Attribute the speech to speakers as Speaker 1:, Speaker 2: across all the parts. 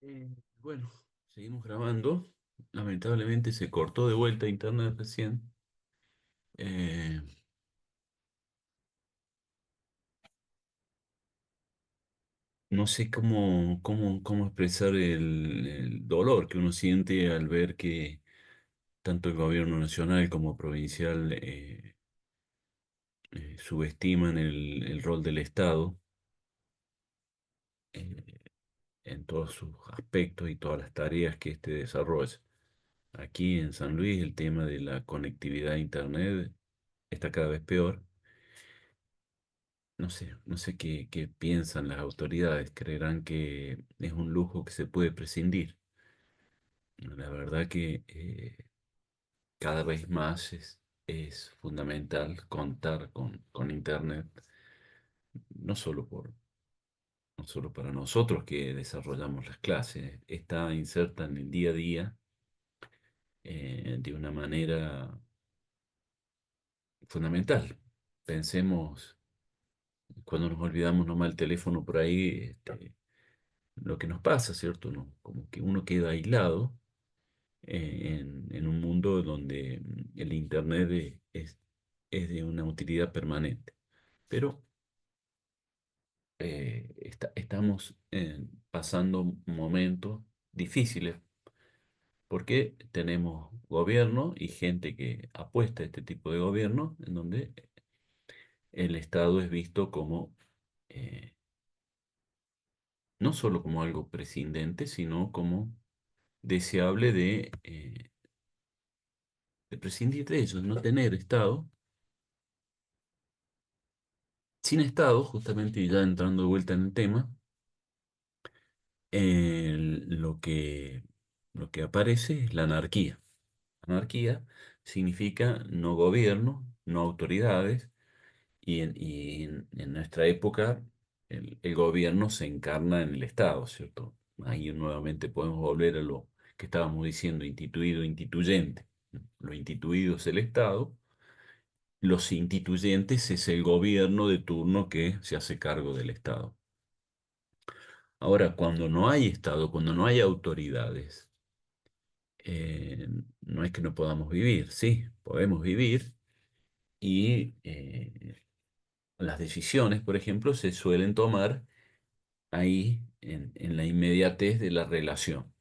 Speaker 1: Eh, bueno, seguimos grabando. Lamentablemente se cortó de vuelta internet recién. Eh, no sé cómo expresar el dolor que uno siente al ver que tanto el gobierno nacional como provincial subestiman el rol del Estado eh, en todos sus aspectos y todas las tareas que éste desarrolla. Aquí en San Luis el tema de la conectividad a internet está cada vez peor. No sé qué piensan las autoridades. Creerán que es un lujo que se puede prescindir. La verdad que cada vez más es fundamental contar con Internet, no solo no solo para nosotros que desarrollamos las clases, está inserta en el día a día de una manera fundamental. Pensemos, cuando nos olvidamos nomás el teléfono por ahí, lo que nos pasa, ¿cierto? ¿No? Como que uno queda aislado en un mundo donde el Internet es de una utilidad permanente. Pero estamos pasando momentos difíciles porque tenemos gobierno y gente que apuesta a este tipo de gobierno en donde el Estado es visto como eh, no solo como algo prescindente, sino como deseable de prescindir de ellos, no tener Estado. Sin Estado, justamente y ya entrando de vuelta en el tema, lo lo que aparece es la anarquía. Anarquía significa no gobierno, no autoridades, en nuestra época el gobierno se encarna en el Estado, ¿cierto? Ahí nuevamente podemos volver a lo que estábamos diciendo, instituido, instituyente. Lo instituido es el Estado. Los instituyentes es el gobierno de turno que se hace cargo del Estado. Ahora, cuando no hay Estado, cuando no hay autoridades, no es que no podamos vivir, sí, podemos vivir y las decisiones, por ejemplo, se suelen tomar ahí en la inmediatez de la relación.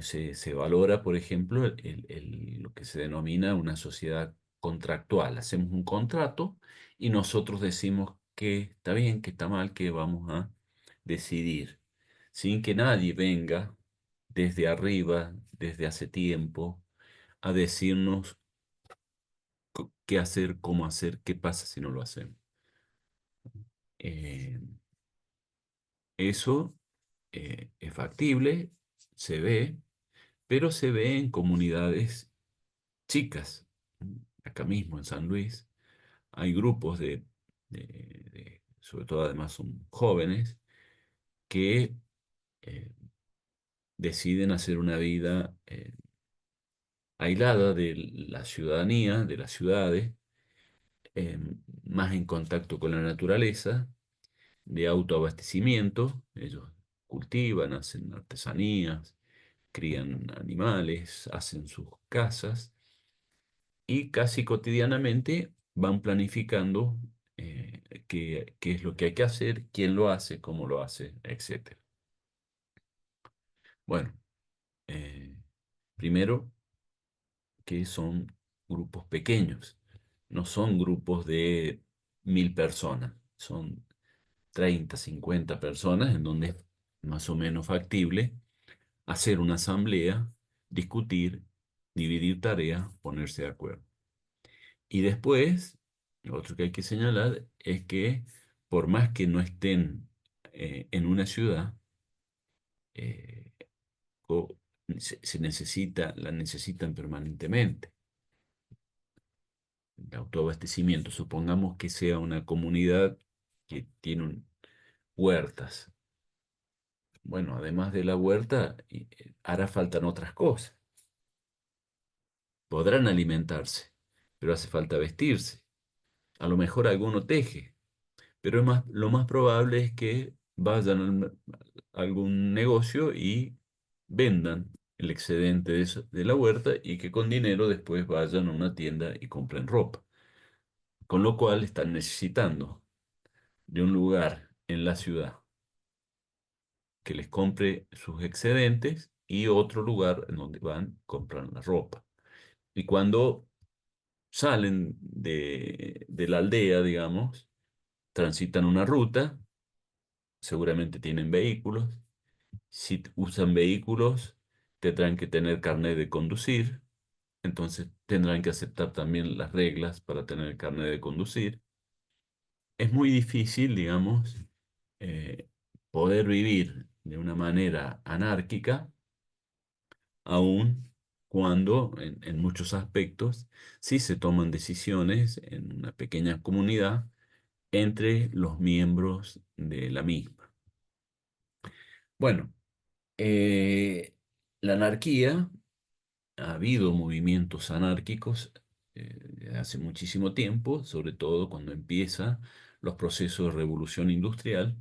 Speaker 1: Se valora, por ejemplo, lo que se denomina una sociedad contractual. Hacemos un contrato y nosotros decimos que está bien, que está mal, que vamos a decidir, sin que nadie venga desde arriba, desde hace tiempo, a decirnos qué hacer, cómo hacer, qué pasa si no lo hacemos. Eh, Eso es factible, se ve, pero se ve en comunidades chicas. Acá mismo en San Luis hay grupos sobre todo además son jóvenes, que eh, deciden hacer una vida aislada de la ciudadanía, de las ciudades, eh, más en contacto con la naturaleza, de autoabastecimiento. Ellos cultivan, hacen artesanías, crían animales, hacen sus casas y casi cotidianamente van planificando qué es lo que hay que hacer, quién lo hace, cómo lo hace, etcétera. Bueno, eh, primero que son grupos pequeños, no son grupos de 1000 personas, son 30, 50 personas en donde es más o menos factible hacer una asamblea, discutir, dividir tareas, ponerse de acuerdo. Y después, lo otro que hay que señalar es que por más que no estén en una ciudad, eh, o la necesitan permanentemente. El autoabastecimiento, supongamos que sea una comunidad que tiene huertas. Bueno, además de la huerta, hará falta otras cosas. Podrán alimentarse, pero hace falta vestirse. A lo mejor alguno teje, pero lo más probable es que vayan algún negocio y vendan el excedente de la huerta y que con dinero después vayan a una tienda y compren ropa. Con lo cual están necesitando de un lugar en la ciudad que les compre sus excedentes y otro lugar en donde van, compran la ropa. Y cuando salen de la aldea, digamos, transitan una ruta, seguramente tienen vehículos. Si usan vehículos, tendrán que tener carnet de conducir, entonces tendrán que aceptar también las reglas para tener el carnet de conducir. Es muy difícil, digamos, eh, poder vivir de una manera anárquica, aun cuando en muchos aspectos sí se toman decisiones en una pequeña comunidad entre los miembros de la misma. Bueno, la anarquía, ha habido movimientos anárquicos desde hace muchísimo tiempo, sobre todo cuando empiezan los procesos de revolución industrial.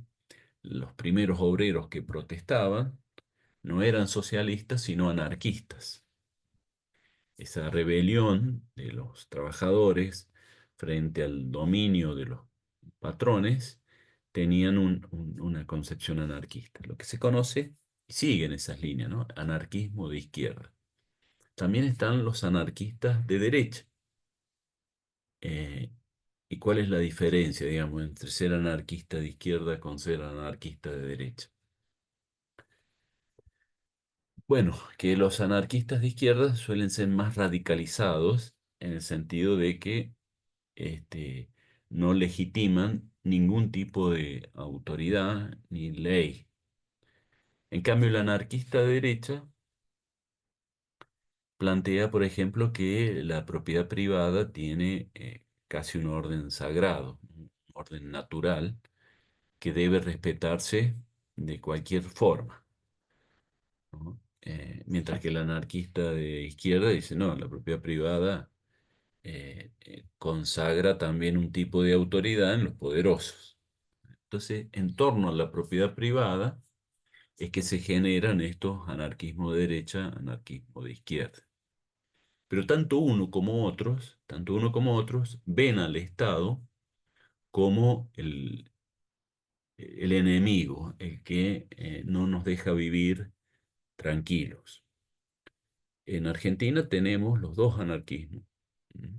Speaker 1: Los primeros obreros que protestaban no eran socialistas, sino anarquistas. Esa rebelión de los trabajadores frente al dominio de los patrones tenían una concepción anarquista, lo que se conoce y sigue en esas líneas, ¿no? Anarquismo de izquierda. También están los anarquistas de derecha. Eh, ¿Y cuál es la diferencia, digamos, entre ser anarquista de izquierda con ser anarquista de derecha? Bueno, que los anarquistas de izquierda suelen ser más radicalizados en el sentido de que este, no legitiman ningún tipo de autoridad ni ley. En cambio, el anarquista de derecha plantea, por ejemplo, que la propiedad privada tiene casi un orden sagrado, un orden natural, que debe respetarse de cualquier forma, ¿no? Mientras que el anarquista de izquierda dice, no, la propiedad privada consagra también un tipo de autoridad en los poderosos. Entonces, en torno a la propiedad privada es que se generan estos anarquismo de derecha, anarquismo de izquierda. Pero tanto uno como otros, ven al Estado como el enemigo, el que no nos deja vivir tranquilos. En Argentina tenemos los dos anarquismos, ¿m?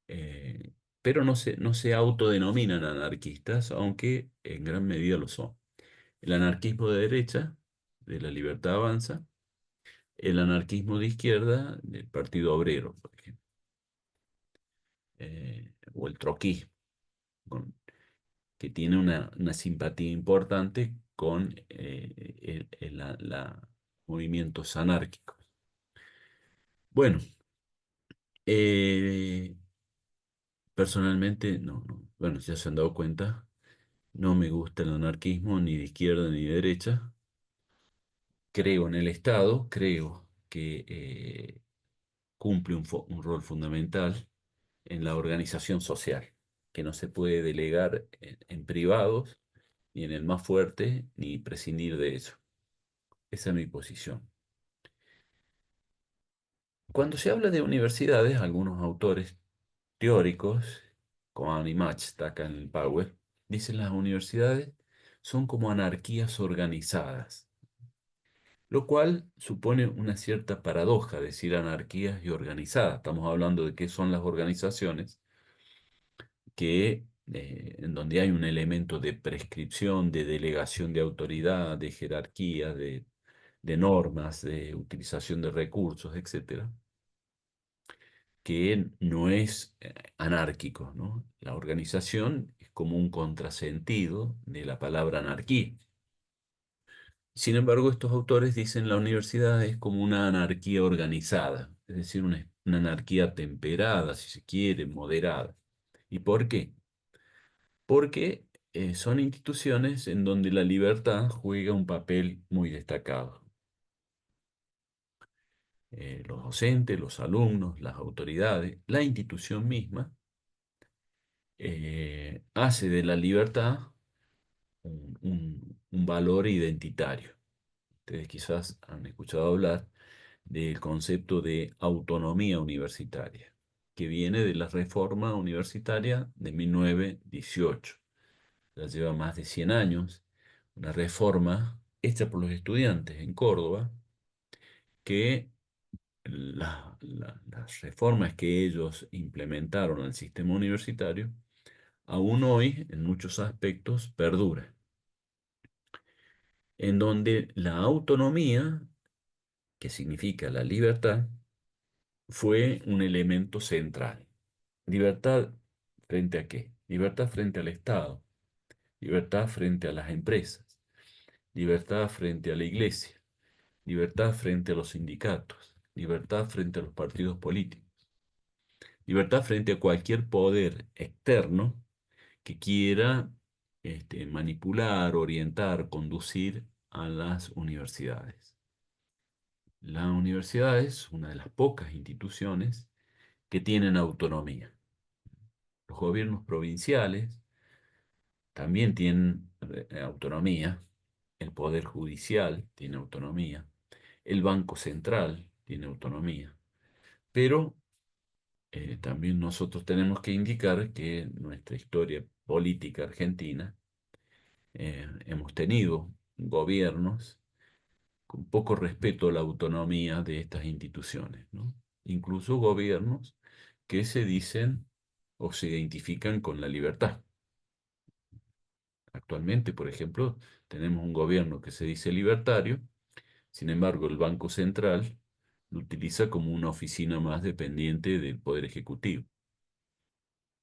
Speaker 1: Eh, pero no se autodenominan anarquistas, aunque en gran medida lo son. El anarquismo de derecha, de la Libertad Avanza, el anarquismo de izquierda, del Partido Obrero, por ejemplo, o el troquismo, con- que tiene una simpatía importante con movimientos anárquicos. Bueno, eh, personalmente, bueno, ya se han dado cuenta, no me gusta el anarquismo ni de izquierda ni de derecha. Creo en el Estado, creo que cumple un rol fundamental en la organización social, que no se puede delegar en privados, ni en el más fuerte, ni prescindir de eso. Esa es mi posición. Cuando se habla de universidades, algunos autores teóricos, como Annie Mach, destacan en el Power, dicen las universidades son como anarquías organizadas, lo cual supone una cierta paradoja decir anarquías y organizadas. Estamos hablando de qué son las organizaciones en donde hay un elemento de prescripción, de delegación de autoridad, de jerarquía, de normas, de utilización de recursos, etcétera, que no es anárquico, ¿no? La organización es como un contrasentido de la palabra anarquía. Sin embargo, estos autores dicen la universidad es como una anarquía organizada, es decir, una anarquía temperada, si se quiere, moderada. ¿Y por qué? Porque son instituciones en donde la libertad juega un papel muy destacado. Los docentes, los alumnos, las autoridades, la institución misma hace de la libertad un valor identitario. Ustedes quizás han escuchado hablar del concepto de autonomía universitaria, que viene de la reforma universitaria de 1918. Ya lleva más de 100 años, una reforma hecha por los estudiantes en Córdoba, que las reformas que ellos implementaron al sistema universitario, aún hoy, en muchos aspectos, perdura, en donde la autonomía, que significa la libertad, fue un elemento central. ¿Libertad frente a qué? Libertad frente al Estado, libertad frente a las empresas, libertad frente a la iglesia, libertad frente a los sindicatos, libertad frente a los partidos políticos, libertad frente a cualquier poder externo que quiera manipular, orientar, conducir a las universidades. La universidad es una de las pocas instituciones que tienen autonomía. Los gobiernos provinciales también tienen autonomía, el Poder Judicial tiene autonomía, el Banco Central tiene autonomía, pero también nosotros tenemos que indicar que en nuestra historia política argentina hemos tenido gobiernos con poco respeto a la autonomía de estas instituciones, ¿no? Incluso gobiernos que se dicen o se identifican con la libertad. Actualmente, por ejemplo, tenemos un gobierno que se dice libertario, sin embargo, el Banco Central lo utiliza como una oficina más dependiente del Poder Ejecutivo.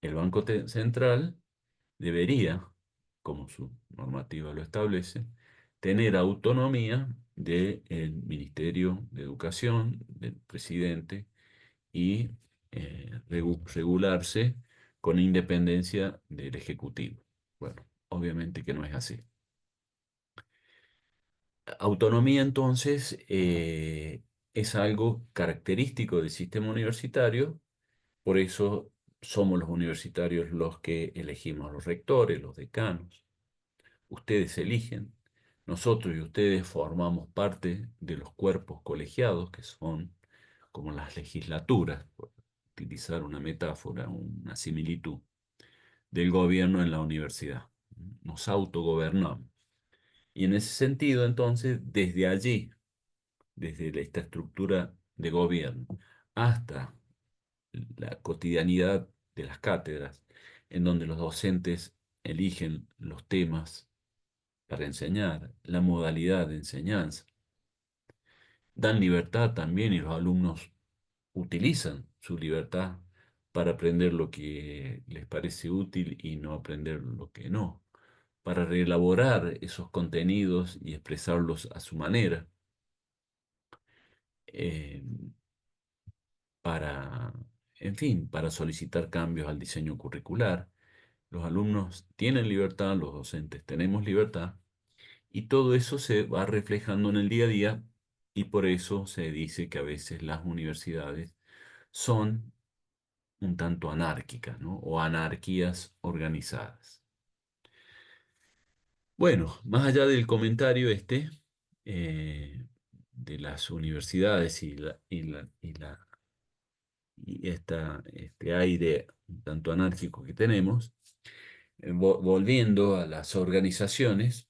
Speaker 1: El Banco Central debería, como su normativa lo establece, tener autonomía del Ministerio de Educación, del presidente, y regularse con independencia del Ejecutivo. Bueno, obviamente que no es así. Autonomía, entonces, es algo característico del sistema universitario, por eso somos los universitarios los que elegimos los rectores, los decanos. Ustedes eligen, nosotros y ustedes formamos parte de los cuerpos colegiados, que son como las legislaturas, por utilizar una metáfora, una similitud, del gobierno en la universidad. Nos autogobernamos. Y en ese sentido, entonces, desde allí, desde esta estructura de gobierno, hasta la cotidianidad de las cátedras, en donde los docentes eligen los temas para enseñar, la modalidad de enseñanza, dan libertad también y los alumnos utilizan su libertad para aprender lo que les parece útil y no aprender lo que no, para reelaborar esos contenidos y expresarlos a su manera, eh, para, en fin, para solicitar cambios al diseño curricular. Los alumnos tienen libertad, los docentes tenemos libertad, y todo eso se va reflejando en el día a día, y por eso se dice que a veces las universidades son un tanto anárquicas, ¿no? O anarquías organizadas. Bueno, más allá del comentario eh, de las universidades y este aire un tanto anárquico que tenemos, volviendo a las organizaciones,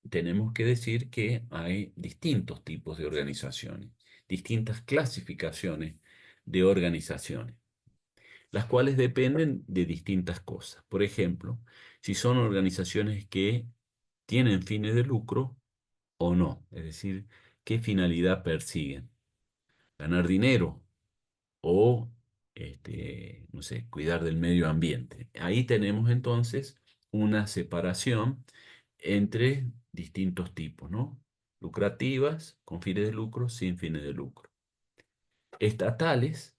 Speaker 1: tenemos que decir que hay distintos tipos de organizaciones, distintas clasificaciones de organizaciones, las cuales dependen de distintas cosas. Por ejemplo, si son organizaciones que tienen fines de lucro o no, es decir, qué finalidad persiguen, ganar dinero o, no sé, cuidar del medio ambiente. Ahí tenemos entonces una separación entre distintos tipos, ¿no? Lucrativas, con fines de lucro, sin fines de lucro. Estatales,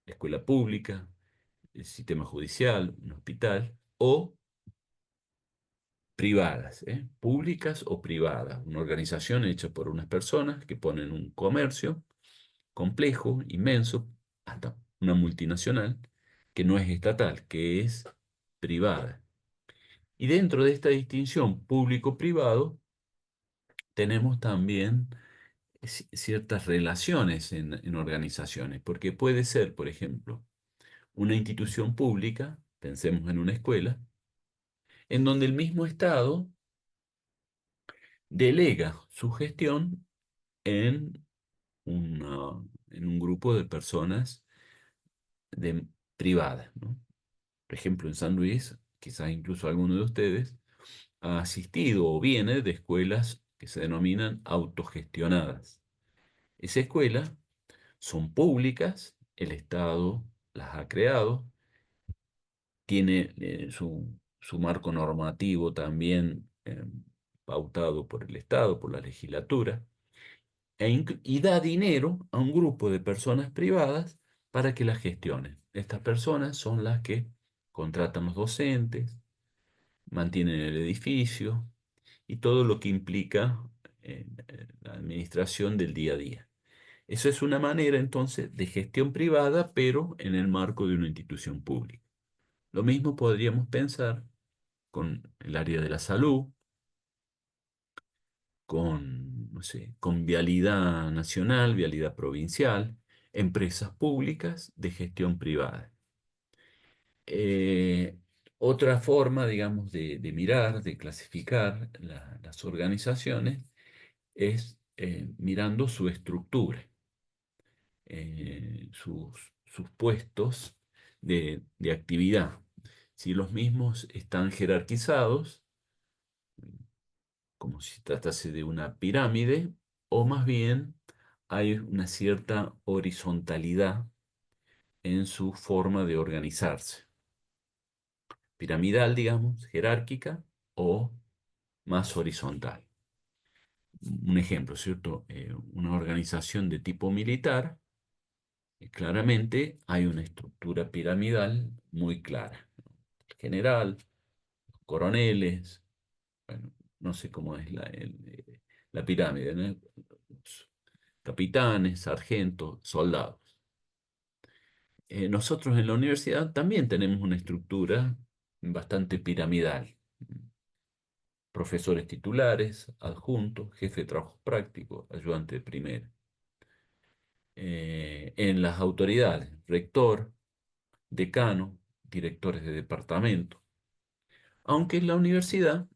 Speaker 1: escuela pública, el sistema judicial, un hospital, o privadas, ¿eh? Públicas o privadas. Una organización hecha por unas personas que ponen un comercio complejo, inmenso, hasta una multinacional, que no es estatal, que es privada. Y dentro de esta distinción público-privado tenemos también ciertas relaciones en organizaciones, porque puede ser, por ejemplo, una institución pública, pensemos en una escuela, en donde el mismo Estado delega su gestión en, en un grupo de personas privadas, ¿no? Por ejemplo, en San Luis, quizás incluso alguno de ustedes ha asistido o viene de escuelas que se denominan autogestionadas. Esa escuela son públicas, el Estado las ha creado, tiene su marco normativo también pautado por el Estado, por la legislatura, y da dinero a un grupo de personas privadas para que las gestionen. Estas personas son las que contratan los docentes, mantienen el edificio y todo lo que implica la administración del día a día. Eso es una manera entonces de gestión privada, pero en el marco de una institución pública. Lo mismo podríamos pensar con el área de la salud, con, no sé, con vialidad nacional, vialidad provincial, empresas públicas de gestión privada. Eh, Otra forma, digamos, de mirar, de clasificar las organizaciones es mirando su estructura, sus puestos de actividad. Si los mismos están jerarquizados, como si tratase de una pirámide, o más bien hay una cierta horizontalidad en su forma de organizarse. Piramidal, digamos, jerárquica o más horizontal. Un ejemplo, ¿cierto? Una organización de tipo militar, claramente hay una estructura piramidal muy clara. General, coroneles, bueno, no sé cómo es la pirámide, ¿no? Capitanes, sargentos, soldados. Nosotros en la universidad también tenemos una estructura bastante piramidal. Profesores titulares, adjuntos, jefe de trabajo práctico, ayudante de primera. En las autoridades, rector, decano, directores de departamento. Aunque en la universidad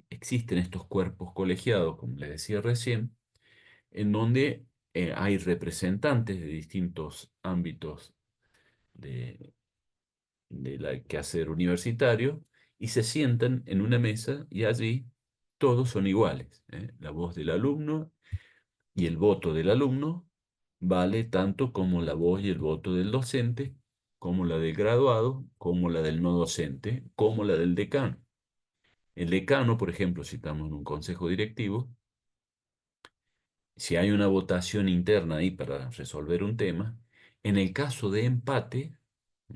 Speaker 1: existen estos cuerpos colegiados, como les decía recién, en donde hay representantes de distintos ámbitos de, del quehacer universitario y se sientan en una mesa y allí todos son iguales, ¿eh? La voz del alumno y el voto del alumno vale tanto como la voz y el voto del docente, como la del graduado, como la del no docente, como la del decano. El decano, por ejemplo, si estamos en un consejo directivo, si hay una votación interna ahí para resolver un tema, en el caso de empate,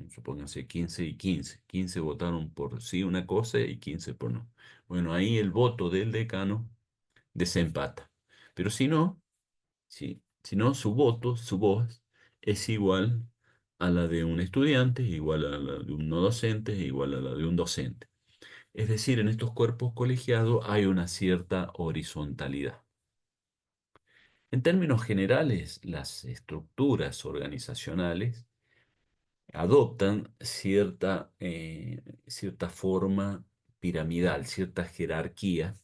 Speaker 1: supónganse 15 y 15, 15 votaron por sí una cosa y 15 por no. Bueno, ahí el voto del decano desempata. Pero si no, si no, su voto, su voz, es igual a la de un estudiante, igual a la de un no docente, igual a la de un docente. Es decir, en estos cuerpos colegiados hay una cierta horizontalidad. En términos generales, las estructuras organizacionales adoptan cierta forma piramidal, cierta jerarquía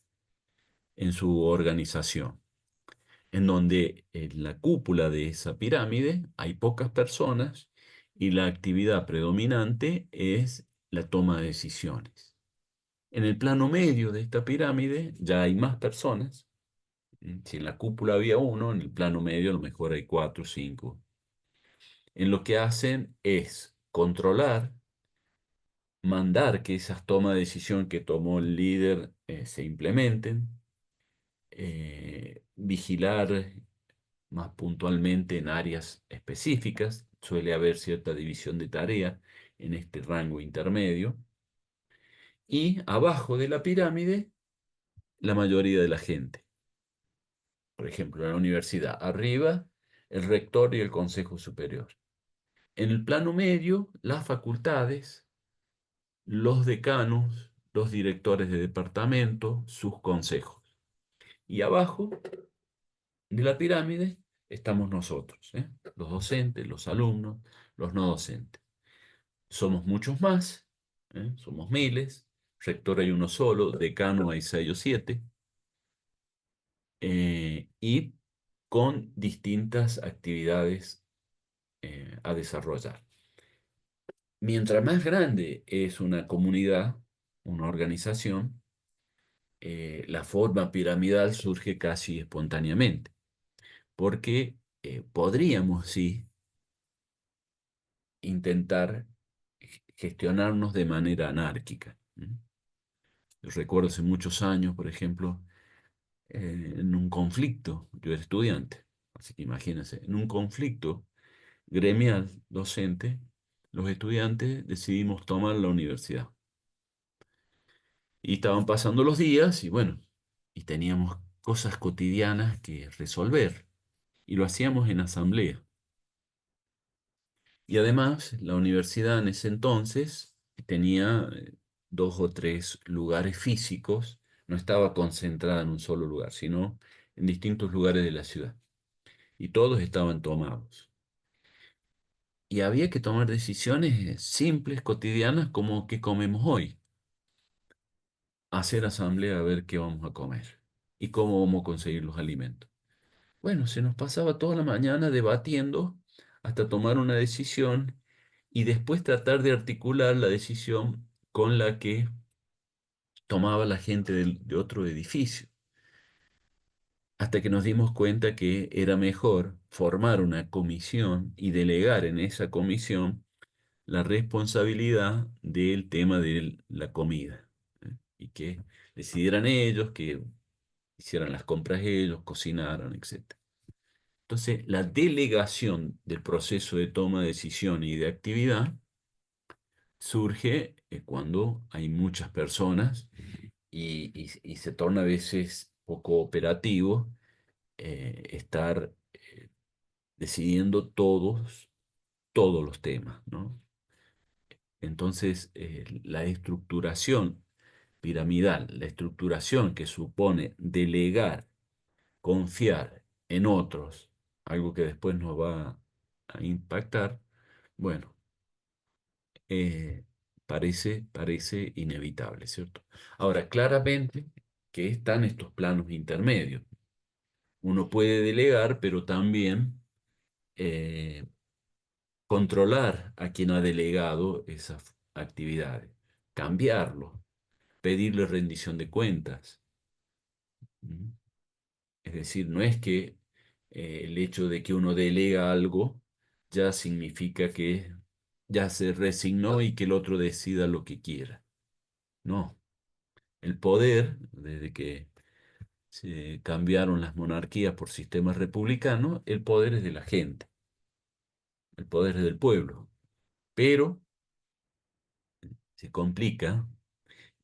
Speaker 1: en su organización, en donde en la cúpula de esa pirámide hay pocas personas y la actividad predominante es la toma de decisiones. En el plano medio de esta pirámide ya hay más personas. Si en la cúpula había uno, en el plano medio a lo mejor hay cuatro o cinco. En lo que hacen es controlar, mandar que esas tomas de decisión que tomó el líder se implementen, vigilar más puntualmente en áreas específicas. Suele haber cierta división de tarea en este rango intermedio. Y abajo de la pirámide, la mayoría de la gente. Por ejemplo, en la universidad, arriba, el rector y el consejo superior. En el plano medio, las facultades, los decanos, los directores de departamento, sus consejos. Y abajo de la pirámide estamos nosotros, ¿eh? Los docentes, los alumnos, los no docentes. Somos muchos más, ¿eh? Somos miles, rector hay uno solo, decano hay 6 o 7, y con distintas actividades a desarrollar. Mientras más grande es una comunidad, una organización, la forma piramidal surge casi espontáneamente, porque podríamos, sí, intentar gestionarnos de manera anárquica. Yo recuerdo hace muchos años, por ejemplo, en un conflicto, yo era estudiante, así que imagínense, en un conflicto gremial docente, los estudiantes decidimos tomar la universidad. Y estaban pasando los días y bueno, y teníamos cosas cotidianas que resolver. Y lo hacíamos en asamblea. Y además, la universidad en ese entonces tenía 2 o 3 lugares físicos, no estaba concentrada en un solo lugar, sino en distintos lugares de la ciudad. Y todos estaban tomados. Y había que tomar decisiones simples, cotidianas, como qué comemos hoy. Hacer asamblea a ver qué vamos a comer y cómo vamos a conseguir los alimentos. Bueno, se nos pasaba toda la mañana debatiendo hasta tomar una decisión y después tratar de articular la decisión con la que tomaba la gente de otro edificio, hasta que nos dimos cuenta que era mejor formar una comisión y delegar en esa comisión la responsabilidad del tema de la comida, ¿eh? Y que decidieran ellos, que hicieran las compras ellos, cocinaran, etc. Entonces, la delegación del proceso de toma de decisión y de actividad surge cuando hay muchas personas y se torna a veces poco operativo estar decidiendo todos los temas, ¿no? Entonces, la estructuración piramidal, la estructuración que supone delegar, confiar en otros, algo que después nos va a impactar, bueno, parece inevitable, ¿cierto? Ahora, claramente que están estos planos intermedios. Uno puede delegar, pero también eh, controlar a quien ha delegado esas actividades, cambiarlo, pedirle rendición de cuentas. ¿Mm? Es decir, no es que el hecho de que uno delega algo ya significa que ya se resignó y que el otro decida lo que quiera. No, el poder, desde que se cambiaron las monarquías por sistemas republicanos, el poder es de la gente, el poder es del pueblo. Pero se complica,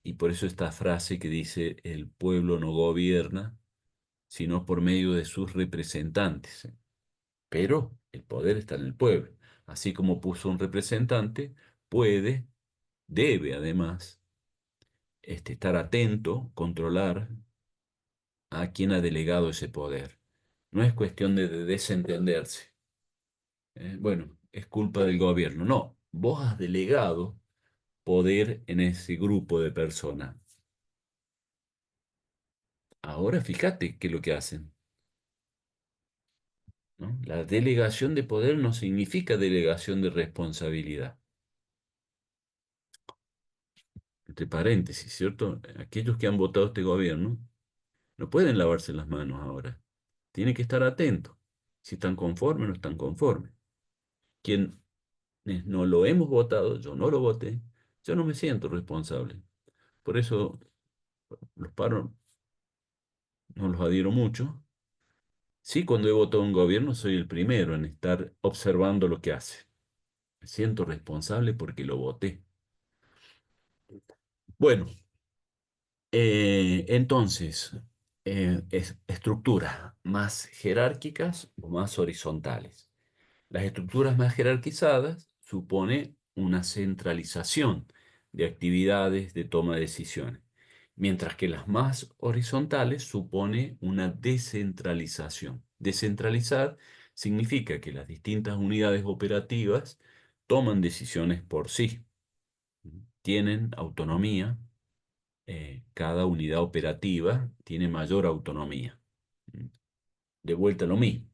Speaker 1: y por eso esta frase que dice, el pueblo no gobierna, sino por medio de sus representantes. Pero el poder está en el pueblo. Así como puso un representante, puede, debe además, estar atento, controlar a quien ha delegado ese poder. No es cuestión de desentenderse. Bueno, es culpa del gobierno. No, vos has delegado poder en ese grupo de personas. Ahora fíjate qué es lo que hacen, ¿no? La delegación de poder no significa delegación de responsabilidad. Entre paréntesis, ¿cierto? Aquellos que han votado este gobierno no pueden lavarse las manos ahora. Tienen que estar atentos. Si están conformes o no están conformes. Quienes no lo hemos votado, yo no lo voté, yo no me siento responsable. Por eso los paros no los adhiero mucho. Sí, cuando he votado un gobierno soy el primero en estar observando lo que hace. Me siento responsable porque lo voté. Bueno, entonces, estructuras más jerárquicas o más horizontales. Las estructuras más jerarquizadas supone una centralización de actividades, de toma de decisiones. Mientras que las más horizontales supone una descentralización. Descentralizar significa que las distintas unidades operativas toman decisiones por sí, tienen autonomía, cada unidad operativa tiene mayor autonomía. De vuelta lo mismo.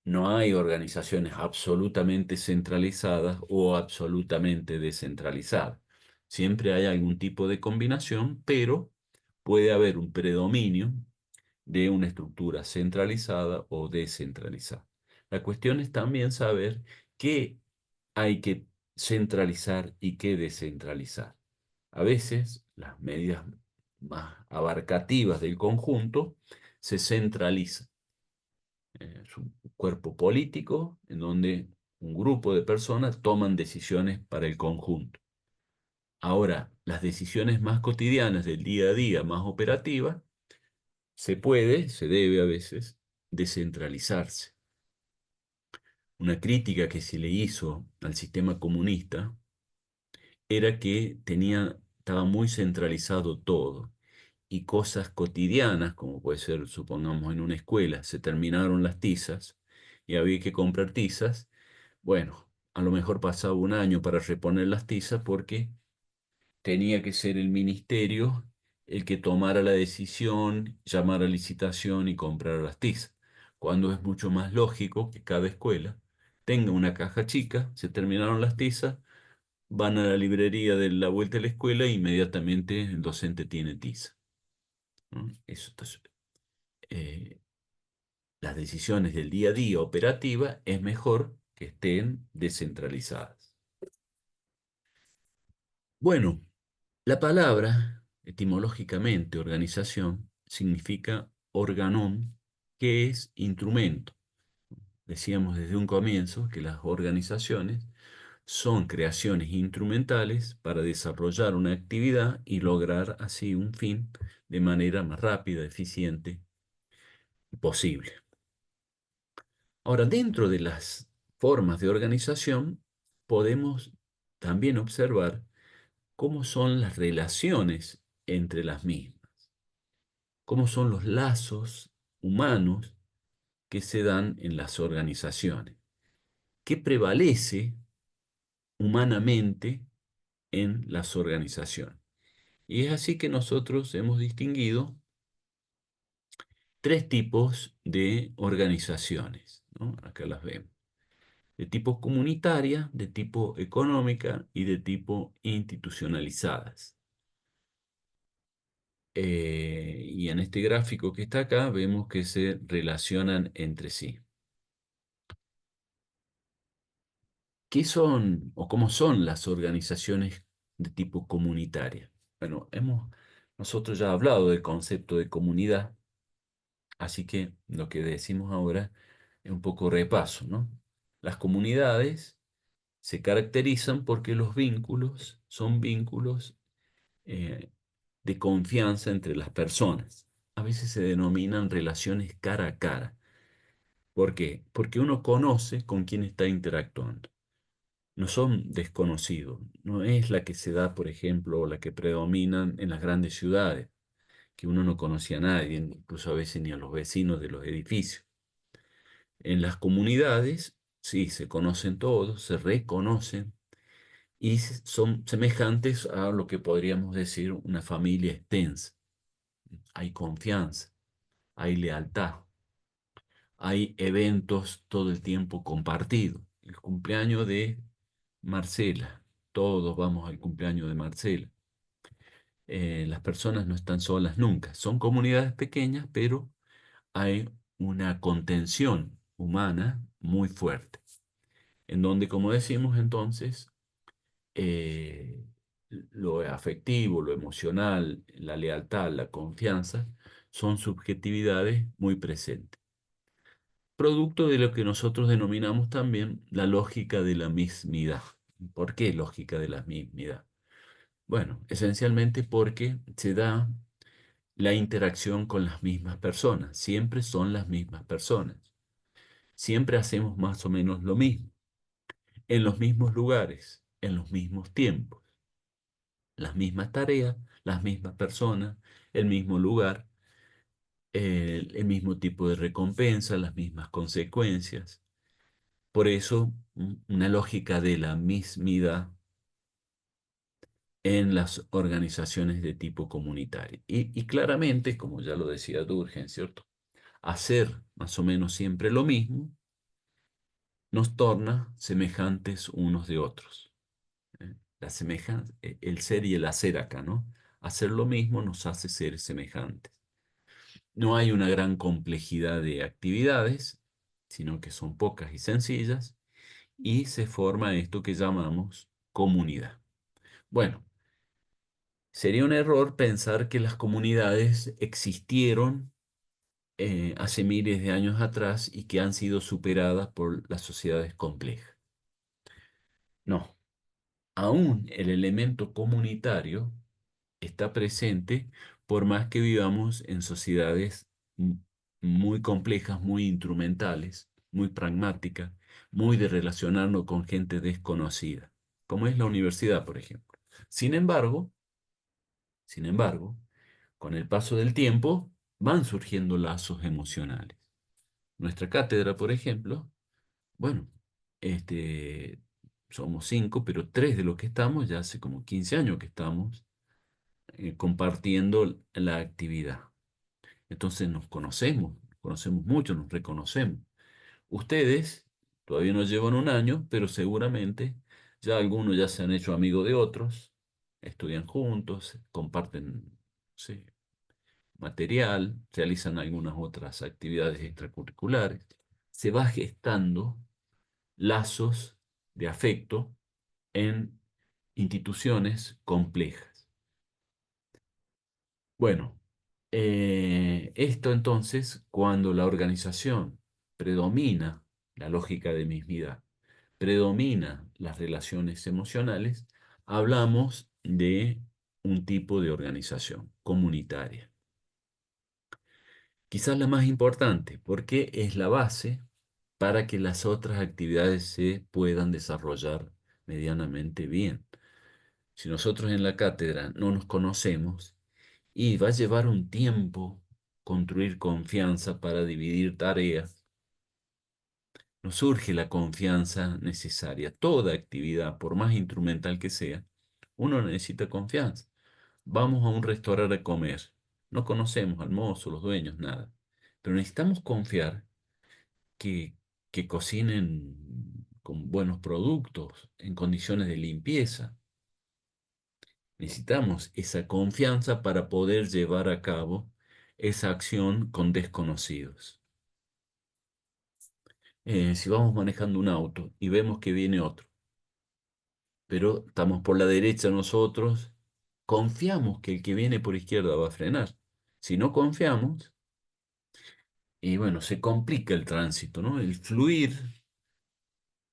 Speaker 1: No hay organizaciones absolutamente centralizadas o absolutamente descentralizadas. Siempre hay algún tipo de combinación, pero puede haber un predominio de una estructura centralizada o descentralizada. La cuestión es también saber qué hay que centralizar y qué descentralizar. A veces las medidas más abarcativas del conjunto se centralizan. Es un cuerpo político en donde un grupo de personas toman decisiones para el conjunto. Ahora, las decisiones más cotidianas del día a día, más operativas, se debe a veces descentralizarse. Una crítica que se le hizo al sistema comunista era que estaba muy centralizado todo y cosas cotidianas, como puede ser, supongamos, en una escuela, se terminaron las tizas y había que comprar tizas. Bueno, a lo mejor pasaba un año para reponer las tizas porque tenía que ser el ministerio el que tomara la decisión, llamara a licitación y comprara las tizas, cuando es mucho más lógico que cada escuela tenga una caja chica, se terminaron las tizas, van a la librería de la vuelta de la escuela e inmediatamente el docente tiene tiza, ¿no? Eso, entonces, eh, las decisiones del día a día operativa es mejor que estén descentralizadas. Bueno, la palabra, etimológicamente, organización, significa organón, que es instrumento. Decíamos desde un comienzo que las organizaciones son creaciones instrumentales para desarrollar una actividad y lograr así un fin de manera más rápida, eficiente posible. Ahora, dentro de las formas de organización, podemos también observar cómo son las relaciones entre las mismas, cómo son los lazos humanos que se dan en las organizaciones, qué prevalece humanamente en las organizaciones. Y es así que nosotros hemos distinguido tres tipos de organizaciones, ¿no? Acá las vemos. De tipo comunitaria, de tipo económica y de tipo institucionalizadas. Y en este gráfico que está acá vemos que se relacionan entre sí. ¿Qué son o cómo son las organizaciones de tipo comunitaria? Bueno, nosotros ya hablado del concepto de comunidad, así que lo que decimos ahora es un poco repaso, ¿no? Las comunidades se caracterizan porque los vínculos son vínculos eh, de confianza entre las personas. A veces se denominan relaciones cara a cara. ¿Por qué? Porque uno conoce con quién está interactuando. No son desconocidos. No es la que se da, por ejemplo, o la que predominan en las grandes ciudades, que uno no conocía a nadie, incluso a veces ni a los vecinos de los edificios. En las comunidades, sí, se conocen todos, se reconocen y son semejantes a lo que podríamos decir una familia extensa. Hay confianza, hay lealtad, hay eventos todo el tiempo compartidos. El cumpleaños de Marcela, todos vamos al cumpleaños de Marcela. Las personas no están solas nunca. Son comunidades pequeñas, pero hay una contención humana muy fuerte, en donde, como decimos entonces, eh, lo afectivo, lo emocional, la lealtad, la confianza, son subjetividades muy presentes. Producto de lo que nosotros denominamos también la lógica de la mismidad. ¿Por qué lógica de la mismidad? Bueno, esencialmente porque se da la interacción con las mismas personas. Siempre son las mismas personas. Siempre hacemos más o menos lo mismo, en los mismos lugares, en los mismos tiempos. las mismas tareas, las mismas personas, el mismo lugar, el mismo tipo de recompensa, las mismas consecuencias. Por eso, una lógica de la mismidad en las organizaciones de tipo comunitario. Y claramente, como ya lo decía Durkheim, ¿cierto? Hacer más o menos siempre lo mismo nos torna semejantes unos de otros. La semejanza, el ser y el hacer acá, ¿no? Hacer lo mismo nos hace ser semejantes. No hay una gran complejidad de actividades, sino que son pocas y sencillas, y se forma esto que llamamos comunidad. Bueno, sería un error pensar que las comunidades existieron hace miles de años atrás y que han sido superadas por las sociedades complejas. No, aún el elemento comunitario está presente por más que vivamos en sociedades muy complejas, muy instrumentales, muy pragmáticas, muy de relacionarnos con gente desconocida, como es la universidad, por ejemplo. Sin embargo, sin embargo, con el paso del tiempo van surgiendo lazos emocionales. Nuestra cátedra, por ejemplo, bueno, este, somos 5, pero 3 de los que estamos, ya hace como 15 años que estamos compartiendo la actividad. Entonces nos conocemos mucho, nos reconocemos. Ustedes todavía no llevan un año, pero seguramente ya algunos ya se han hecho amigos de otros, estudian juntos, comparten, sí, material, realizan algunas otras actividades extracurriculares. Se va gestando lazos de afecto en instituciones complejas. Bueno, esto entonces, cuando la organización predomina la lógica de mismidad, predomina las relaciones emocionales, hablamos de un tipo de organización comunitaria. Quizás la más importante, porque es la base para que las otras actividades se puedan desarrollar medianamente bien. Si nosotros en la cátedra no nos conocemos, y va a llevar un tiempo construir confianza para dividir tareas, no surge la confianza necesaria. Toda actividad, por más instrumental que sea, uno necesita confianza. Vamos a un restaurante a comer. No conocemos al mozo, los dueños, nada. Pero necesitamos confiar que, que cocinen con buenos productos, en condiciones de limpieza. Necesitamos esa confianza para poder llevar a cabo esa acción con desconocidos. Si vamos manejando un auto y vemos que viene otro, pero estamos por la derecha nosotros, confiamos que el que viene por izquierda va a frenar. Si no confiamos, y bueno, se complica el tránsito, ¿no? El fluir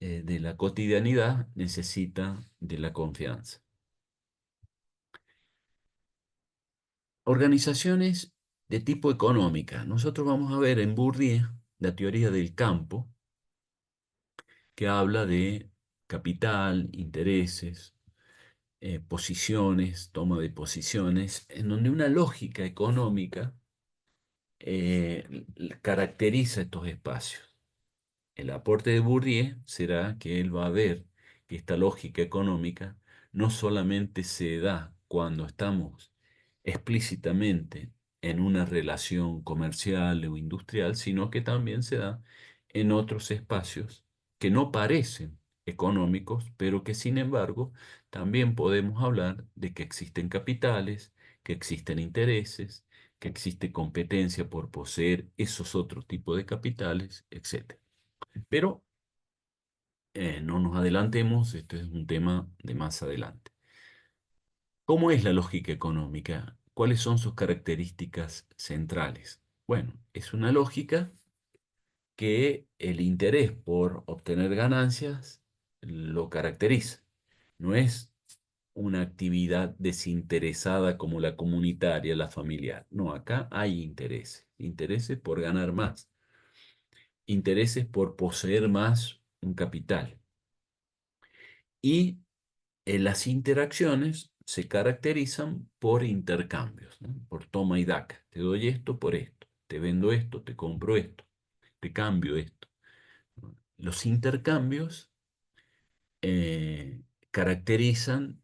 Speaker 1: de la cotidianidad necesita de la confianza. Organizaciones de tipo económica. Nosotros vamos a ver en Bourdieu la teoría del campo, que habla de capital, intereses, posiciones, toma de posiciones, en donde una lógica económica caracteriza estos espacios. El aporte de Bourdieu será que él va a ver que esta lógica económica no solamente se da cuando estamos explícitamente en una relación comercial o industrial, sino que también se da en otros espacios que no parecen económicos, pero que sin embargo también podemos hablar de que existen capitales, que existen intereses, que existe competencia por poseer esos otros tipos de capitales, etc. Pero no nos adelantemos, este es un tema de más adelante. ¿Cómo es la lógica económica? ¿Cuáles son sus características centrales? Bueno, es una lógica que el interés por obtener ganancias lo caracteriza. No es una actividad desinteresada como la comunitaria, la familiar. No, acá hay intereses. Intereses por ganar más. Intereses por poseer más un capital. Y las interacciones se caracterizan por intercambios, ¿no? Por toma y daca. Te doy esto por esto, te vendo esto, te compro esto, te cambio esto. Los intercambios eh, caracterizan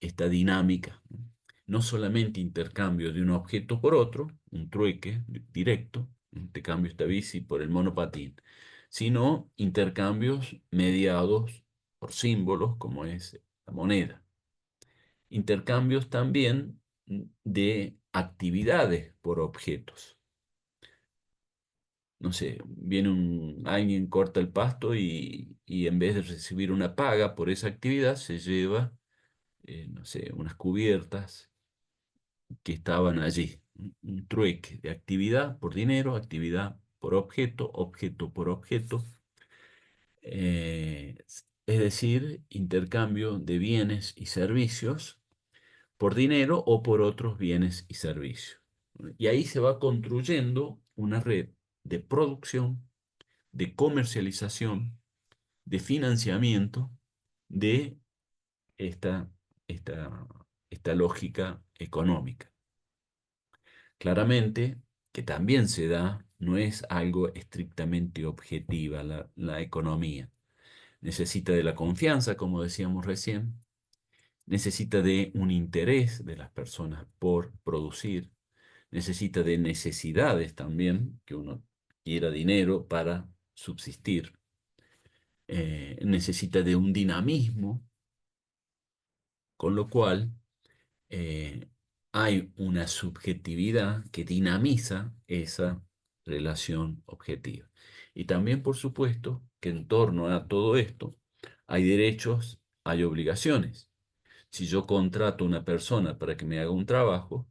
Speaker 1: esta dinámica, ¿no? No solamente intercambio de un objeto por otro, un trueque directo, ¿no? Te cambio esta bici por el monopatín, sino intercambios mediados por símbolos como es la moneda. Intercambios también de actividades por objetos. No sé, viene alguien corta el pasto y en vez de recibir una paga por esa actividad, se lleva, no sé, unas cubiertas que estaban allí. Un trueque de actividad por dinero, actividad por objeto, objeto por objeto. Es decir, intercambio de bienes y servicios por dinero o por otros bienes y servicios. Y ahí se va construyendo una red de producción, de comercialización, de financiamiento de esta, esta, esta lógica económica. Claramente que también se da, no es algo estrictamente objetiva la economía. Necesita de la confianza, como decíamos recién, necesita de un interés de las personas por producir, necesita de necesidades también, que uno quiera dinero para subsistir, necesita de un dinamismo, con lo cual eh, hay una subjetividad que dinamiza esa relación objetiva. Y también, por supuesto, que en torno a todo esto hay derechos, hay obligaciones. Si yo contrato a una persona para que me haga un trabajo,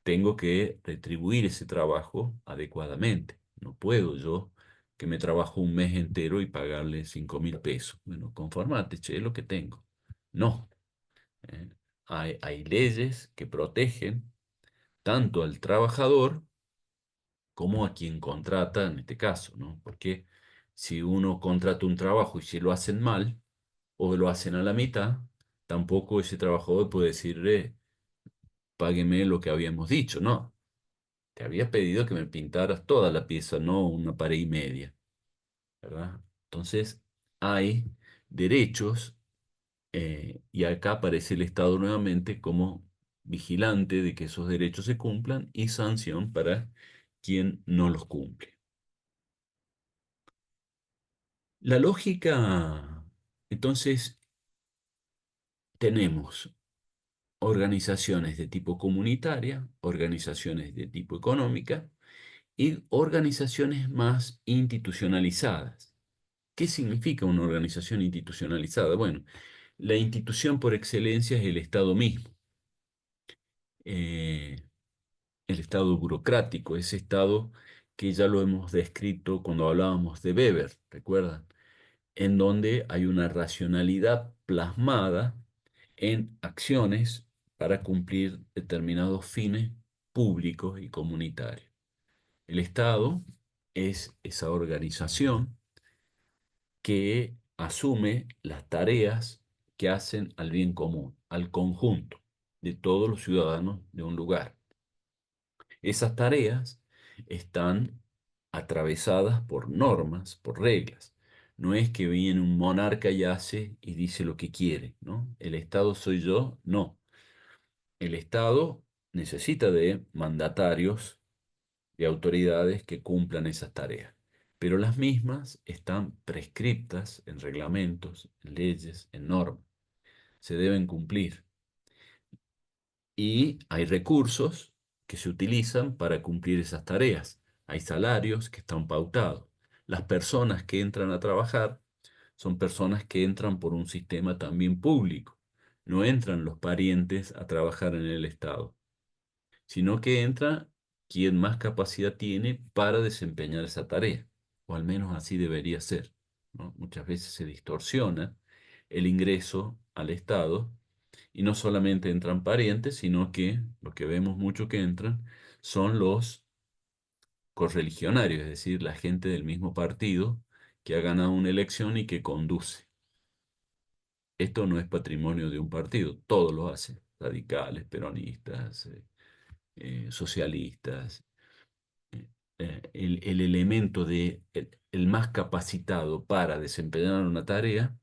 Speaker 1: tengo que retribuir ese trabajo adecuadamente. No puedo yo que me trabajo un mes entero y pagarle 5.000 pesos. Bueno, conformate, che, es lo que tengo. No. ¿Eh? Hay leyes que protegen tanto al trabajador como a quien contrata en este caso, ¿no? Porque si uno contrata un trabajo y si lo hacen mal o lo hacen a la mitad, tampoco ese trabajador puede decirle, págueme lo que habíamos dicho, no. Te había pedido que me pintaras toda la pieza, no una pared y media, ¿verdad? Entonces, hay derechos y acá aparece el Estado nuevamente como vigilante de que esos derechos se cumplan y sanción para quien no los cumple. La lógica, entonces, tenemos organizaciones de tipo comunitaria, organizaciones de tipo económica y organizaciones más institucionalizadas. ¿Qué significa una organización institucionalizada? Bueno, la institución por excelencia es el Estado mismo. Eh, el Estado burocrático, ese Estado que ya lo hemos descrito cuando hablábamos de Weber, ¿recuerdan? En donde hay una racionalidad plasmada en acciones para cumplir determinados fines públicos y comunitarios. El Estado es esa organización que asume las tareas que hacen al bien común, al conjunto de todos los ciudadanos de un lugar. Esas tareas están atravesadas por normas, por reglas. No es que viene un monarca y hace y dice lo que quiere, ¿no? El Estado soy yo, no. El Estado necesita de mandatarios, de autoridades que cumplan esas tareas, pero las mismas están prescriptas en reglamentos, en leyes, en normas. Se deben cumplir. Y hay recursos que se utilizan para cumplir esas tareas. Hay salarios que están pautados. Las personas que entran a trabajar son personas que entran por un sistema también público. No entran los parientes a trabajar en el Estado, sino que entra quien más capacidad tiene para desempeñar esa tarea, o al menos así debería ser, ¿no? Muchas veces se distorsiona el ingreso al Estado y no solamente entran parientes, sino que lo que vemos mucho que entran son los correligionarios, es decir, la gente del mismo partido que ha ganado una elección y que conduce. Esto no es patrimonio de un partido, todos lo hacen. radicales, peronistas, socialistas. El elemento de el más capacitado para desempeñar una tarea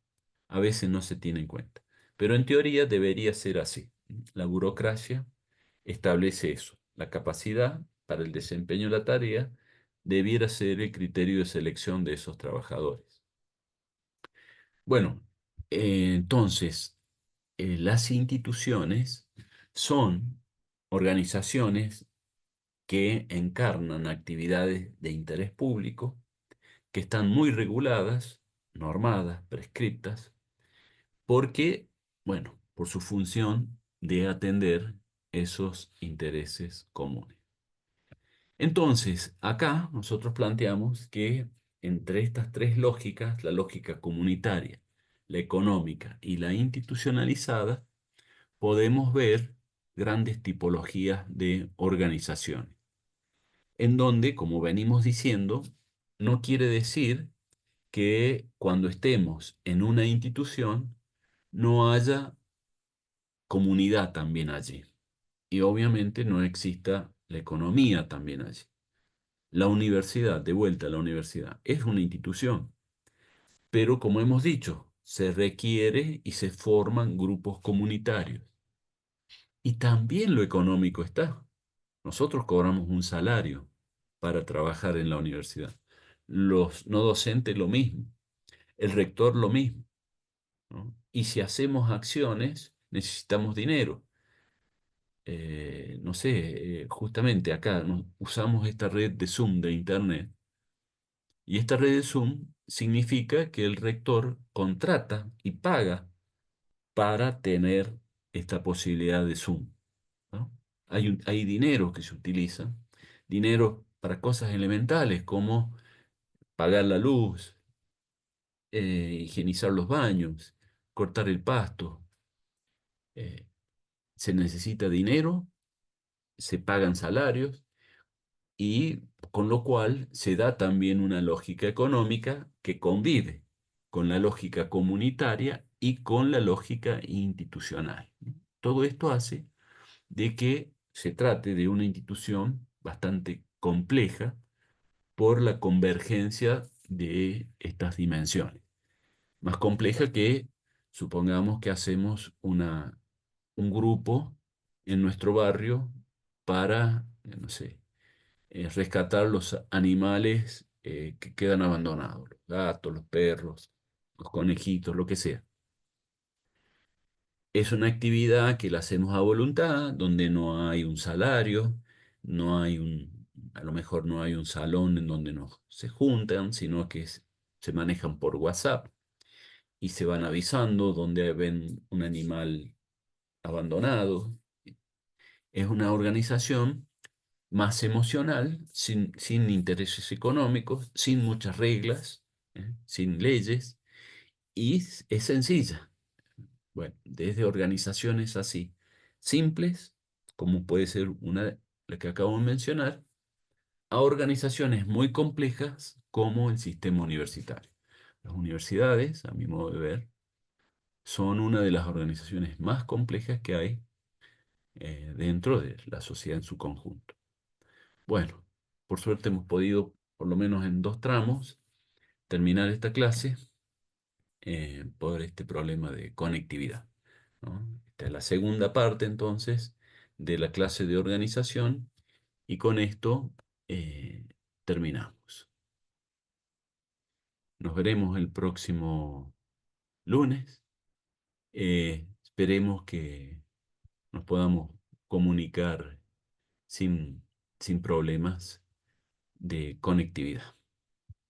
Speaker 1: a veces no se tiene en cuenta. Pero en teoría debería ser así. La burocracia establece eso. La capacidad para el desempeño de la tarea debiera ser el criterio de selección de esos trabajadores. Bueno, entonces, las instituciones son organizaciones que encarnan actividades de interés público, que están muy reguladas, normadas, prescriptas, porque, bueno, por su función de atender esos intereses comunes. Entonces, acá nosotros planteamos que entre estas tres lógicas, la lógica comunitaria, la económica y la institucionalizada, podemos ver grandes tipologías de organizaciones, en donde, como venimos diciendo, no quiere decir que cuando estemos en una institución no haya comunidad también allí. Y obviamente no exista la economía también allí. La universidad, de vuelta a la universidad, es una institución, pero como hemos dicho, se requiere y se forman grupos comunitarios. Y también lo económico está. Nosotros cobramos un salario para trabajar en la universidad. Los no docentes lo mismo, el rector lo mismo, ¿no? Y si hacemos acciones, necesitamos dinero. No sé, justamente acá usamos esta red de Zoom de Internet, y esta red de Zoom significa que el rector contrata y paga para tener esta posibilidad de Zoom, ¿no? Hay dinero que se utiliza, dinero para cosas elementales como pagar la luz, higienizar los baños, cortar el pasto. eh, Se necesita dinero, se pagan salarios y con lo cual se da también una lógica económica que convive con la lógica comunitaria y con la lógica institucional. Todo esto hace de que se trate de una institución bastante compleja por la convergencia de estas dimensiones. Más compleja que, supongamos que hacemos un grupo en nuestro barrio para, no sé, rescatar los animales que quedan abandonados, los gatos, los perros, los conejitos, lo que sea. Es una actividad que la hacemos a voluntad, donde no hay un salario, a lo mejor no hay un salón en donde nos se juntan, sino que se manejan por WhatsApp y se van avisando donde ven un animal abandonado. Es una organización más emocional, sin intereses económicos, sin muchas reglas, sin leyes, y es sencilla. Bueno, desde organizaciones así, simples, como puede ser la que acabo de mencionar, a organizaciones muy complejas como el sistema universitario. Las universidades, a mi modo de ver, son una de las organizaciones más complejas que hay dentro de la sociedad en su conjunto. Bueno, por suerte hemos podido, por lo menos en dos tramos, terminar esta clase por este problema de conectividad, ¿no? Esta es la segunda parte entonces de la clase de organización y con esto terminamos. Nos veremos el próximo lunes. Esperemos que nos podamos comunicar sin, sin problemas de conectividad.